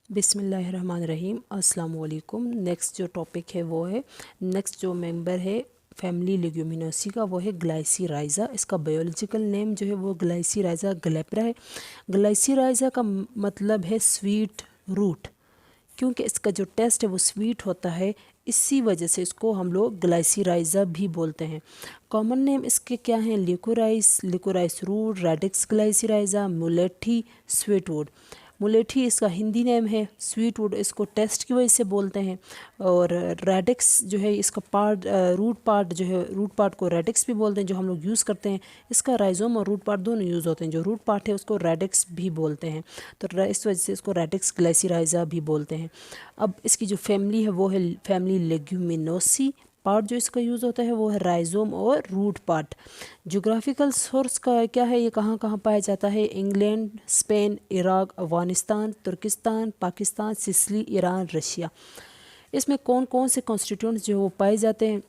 बिस्मिल्लाहिर्रहमानिर्रहीम अस्सलाम वालेकुम। नेक्स्ट जो टॉपिक है वो है, नेक्स्ट जो मेंबर है फैमिली लेग्यूमिनोसी का वो है ग्लाइसीराइजा। इसका बायोलॉजिकल नेम जो है वो ग्लाइसीराइजा ग्लैब्रा है। ग्लाइसीराइजा का मतलब है स्वीट रूट, क्योंकि इसका जो टेस्ट है वो स्वीट होता है, इसी वजह से इसको हम लोग ग्लाइसीराइजा भी बोलते हैं। कॉमन नेम इसके क्या हैं? Liquorice, liquorice root, radix glycyrrhiza, मुलेठी, स्वीटवुड। मुलेठी इसका हिंदी नेम है, स्वीटवुड इसको टेस्ट की वजह से बोलते हैं। और रेडिक्स जो है इसका पार्ट, रूट पार्ट जो है, रूट पार्ट को रेडिक्स भी बोलते हैं जो हम लोग यूज़ करते हैं। इसका राइजोम और रूट पार्ट दोनों यूज़ होते हैं। जो रूट पार्ट है उसको रेडिक्स भी बोलते हैं, तो इस वजह से इसको रेडिक्स ग्लाइसीराइजा भी बोलते हैं। अब इसकी जो फैमिली है वो है फैमिली लेग्यूमिनोसी। पार्ट जो इसका यूज़ होता है वो है राइजोम और रूट पार्ट। जोग्राफिकल सोर्स का क्या है, ये कहाँ कहाँ पाया जाता है? इंग्लैंड, स्पेन, इराक, अफ़गानिस्तान, तुर्किस्तान, पाकिस्तान, सिसिली, ईरान, रशिया। इसमें कौन कौन से कॉन्स्टिट्यूंट्स जो वो पाए जाते हैं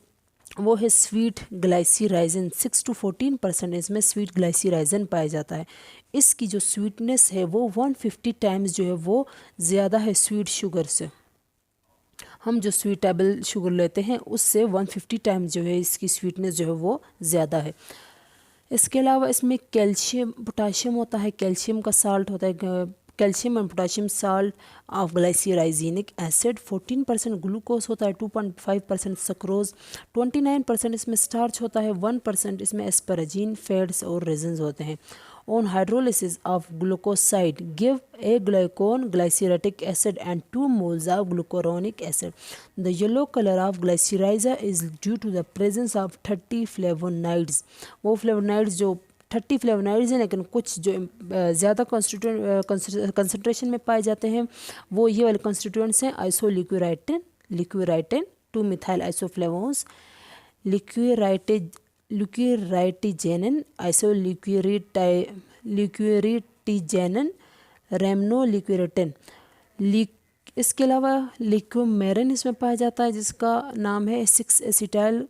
वो है स्वीट ग्लाइसीराइजन। 6 to 14% इसमें स्वीट ग्लाइसीराइजन पाया जाता है। इसकी जो स्वीटनेस है वो 150 टाइम्स जो है वो ज़्यादा है स्वीट शुगर से। हम जो स्वीटेबल शुगर लेते हैं उससे 150 टाइम्स जो है इसकी स्वीटनेस जो है वो ज़्यादा है। इसके अलावा इसमें कैल्शियम, पोटाशियम होता है, कैल्शियम का साल्ट होता है, calcium and potassium salt of glycyrrhizinic acid. 14% glucose होता है, 2.5% सक्रोज, 29% इसमें स्टार्च होता है, 1% इसमें एस्पराजीन, फैट्स और रेजिन्स होते हैं। On hydrolysis of glucoside give a glycone glyceritic acid and 2 moles of glucuronic acid. The yellow color of glycyrrhiza is due to the presence of 30 flavonoids. वो flavonoids जो 30 flavonoids हैं, लेकिन कुछ जो ज़्यादा कंसनट्रेशन में पाए जाते हैं वो ये वाले कॉन्स्टिट्यूएंट्स हैं: आइसोलिक्यूराइटिन, लिक्यूराइटिन, 2 मिथाइल आइसोफ्लेवोन्स, लिक्यूराइटिजेनिन, आइसोलिक्यूरिटिजेनिन, रेमनोलिक्यूरेटिन। इसके अलावा लिक्यूमेरिन इसमें पाया जाता है जिसका नाम है 6 एसिटाइल,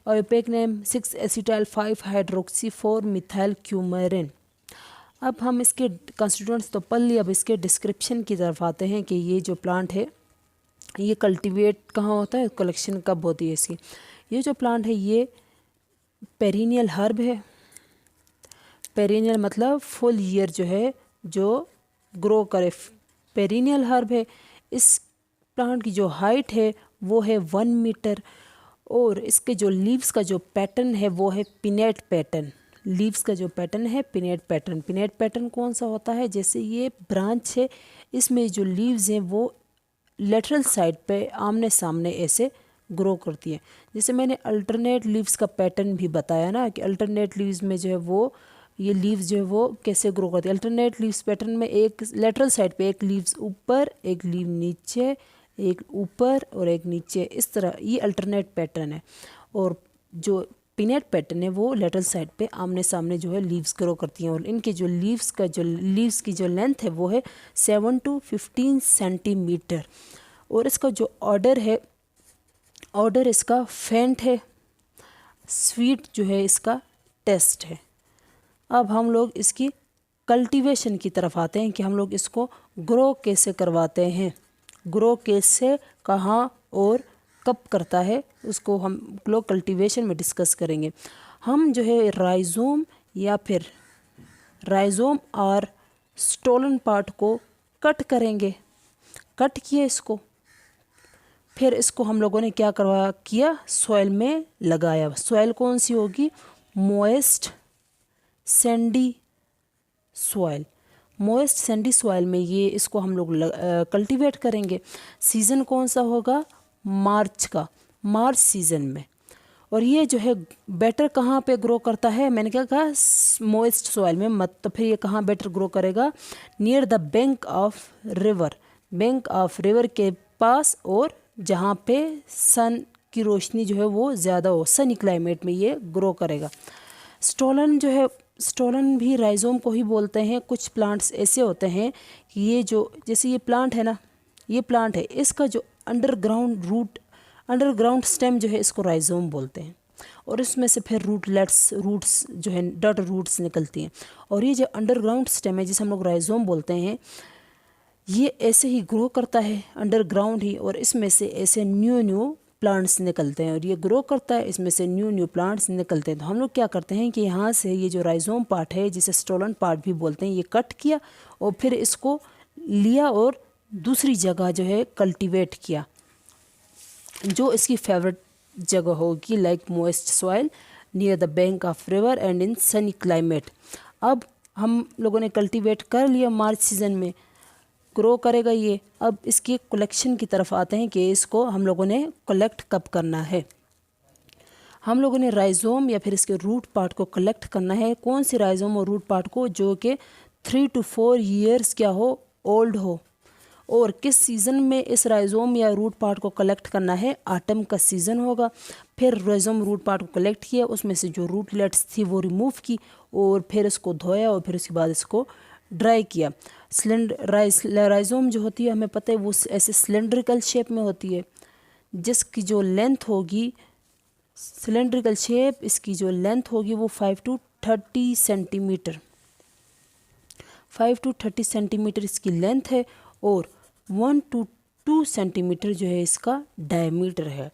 और IUPAC name 6 acetyl 5 hydroxy 4 methyl coumarin. अब हम इसके कॉन्स्टिट्यूएंट्स तो पढ़ लिए, अब इसके डिस्क्रिप्शन की तरफ आते हैं कि ये जो प्लांट है ये कल्टीवेट कहाँ होता है, कलेक्शन कब होती है इसकी। ये जो प्लांट है ये पेरिनियल हर्ब है। पेरिनियल मतलब फुल ईयर जो है जो ग्रो करे, पेरिनियल हर्ब है। इस प्लांट की जो हाइट है वो है 1 मीटर, और इसके जो लीव्स का जो पैटर्न है वो है पिनेट पैटर्न। लीव्स का जो पैटर्न है पिनेट पैटर्न। पिनेट पैटर्न कौन सा होता है? जैसे ये ब्रांच है, इसमें जो लीव्स हैं वो लेटरल साइड पे आमने सामने ऐसे ग्रो करती है। जैसे मैंने अल्टरनेट लीव्स का पैटर्न भी बताया ना, कि अल्टरनेट लीव्स में जो है वो ये लीव्स जो है वो कैसे ग्रो करती है। अल्टरनेट लीव्स पैटर्न में एक लेटरल साइड पे एक लीव्स ऊपर, एक लीव नीचे, एक ऊपर और एक नीचे, इस तरह ये अल्टरनेट पैटर्न है। और जो पिनेट पैटर्न है वो लेटरल साइड पे आमने सामने जो है लीव्स ग्रो करती हैं। और इनके जो लीव्स की जो लेंथ है वो है 7 to 15 सेंटीमीटर। और इसका जो ऑर्डर है, ऑर्डर इसका फेंट है, स्वीट जो है इसका टेस्ट है। अब हम लोग इसकी कल्टीवेशन की तरफ आते हैं कि हम लोग इसको ग्रो कैसे करवाते हैं। ग्रो कैसे, कहाँ और कब करता है, उसको हम लोग कल्टीवेशन में डिस्कस करेंगे। हम जो है राइजोम या फिर राइजोम और स्टोलन पार्ट को कट करेंगे। कट किए इसको, फिर इसको हम लोगों ने क्या किया, सॉइल में लगाया। सॉइल कौन सी होगी? Moist Sandy soil. Moist Sandy soil में ये इसको हम लोग कल्टीवेट करेंगे। सीज़न कौन सा होगा? मार्च का, मार्च सीज़न में। और ये जो है बेटर कहाँ पे ग्रो करता है? मैंने क्या कहा, मोइस्ट सॉइल में। मत तो फिर ये कहाँ बेटर ग्रो करेगा? Near the bank of river, bank of river के पास, और जहाँ पे सन की रोशनी जो है वो ज़्यादा हो, सनी क्लाइमेट में ये ग्रो करेगा। स्टोलन जो है, स्टोलन भी राइजोम को ही बोलते हैं। कुछ प्लांट्स ऐसे होते हैं कि ये जो, जैसे ये प्लांट है ना, ये प्लांट है, इसका जो अंडरग्राउंड रूट, अंडरग्राउंड स्टेम जो है इसको राइजोम बोलते हैं। और इसमें से फिर रूट्स जो है डॉट रूट्स निकलती हैं। और ये जो अंडरग्राउंड स्टेम है जिसे हम लोग राइजोम बोलते हैं, ये ऐसे ही ग्रो करता है अंडरग्राउंड ही, और इसमें से ऐसे न्यू प्लांट्स निकलते हैं, और ये ग्रो करता है, इसमें से न्यू प्लांट्स निकलते हैं। तो हम लोग क्या करते हैं कि यहाँ से ये जो राइजोम पार्ट है, जिसे स्टोलन पार्ट भी बोलते हैं, ये कट किया और फिर इसको लिया और दूसरी जगह जो है कल्टीवेट किया, जो इसकी फेवरेट जगह होगी, like moist soil near the bank of river and in sunny climate. अब हम लोगों ने कल्टीवेट कर लिया, मार्च सीज़न में ग्रो करेगा ये। अब इसके कलेक्शन की तरफ आते हैं कि इसको हम लोगों ने कलेक्ट कब करना है। हम लोगों ने राइजोम या फिर इसके रूट पार्ट को कलेक्ट करना है। कौन सी राइजोम और रूट पार्ट को? जो कि 3 to 4 ईयर्स क्या हो, ओल्ड हो। और किस सीज़न में इस राइजोम या रूट पार्ट को कलेक्ट करना है? आटम का सीज़न होगा। फिर राइजोम रूट पार्ट को कलेक्ट किया, उसमें से जो रूटलेट्स थी वो रिमूव की, और फिर इसको धोया, और फिर उसके बाद इसको ड्राई किया। राइजोम जो होती है, हमें पता है वो ऐसे सिलेंड्रिकल शेप में होती है, जिसकी जो लेंथ होगी, सिलेंड्रिकल शेप, इसकी जो लेंथ होगी वो 5 to 30 सेंटीमीटर, 5 to 30 सेंटीमीटर इसकी लेंथ है, और 1 to 2 सेंटीमीटर जो है इसका डायमीटर है।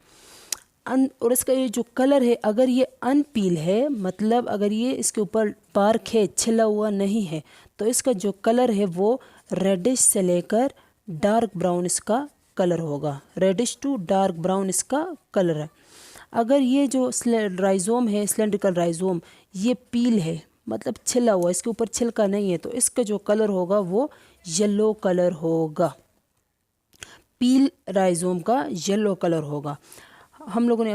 और इसका ये जो कलर है, अगर ये अनपील है, मतलब अगर ये इसके ऊपर बार्क है, छिला हुआ नहीं है, तो इसका जो कलर है वो रेडिश से लेकर डार्क ब्राउन इसका कलर होगा। रेडिश टू डार्क ब्राउन इसका कलर है। अगर ये जो राइजोम है, सिलेंड्रिकल राइजोम, ये पील है, मतलब छिला हुआ, इसके ऊपर छिलका नहीं है, तो इसका जो कलर होगा वो येलो कलर होगा। पील राइजोम का येलो कलर होगा। हम लोगों ने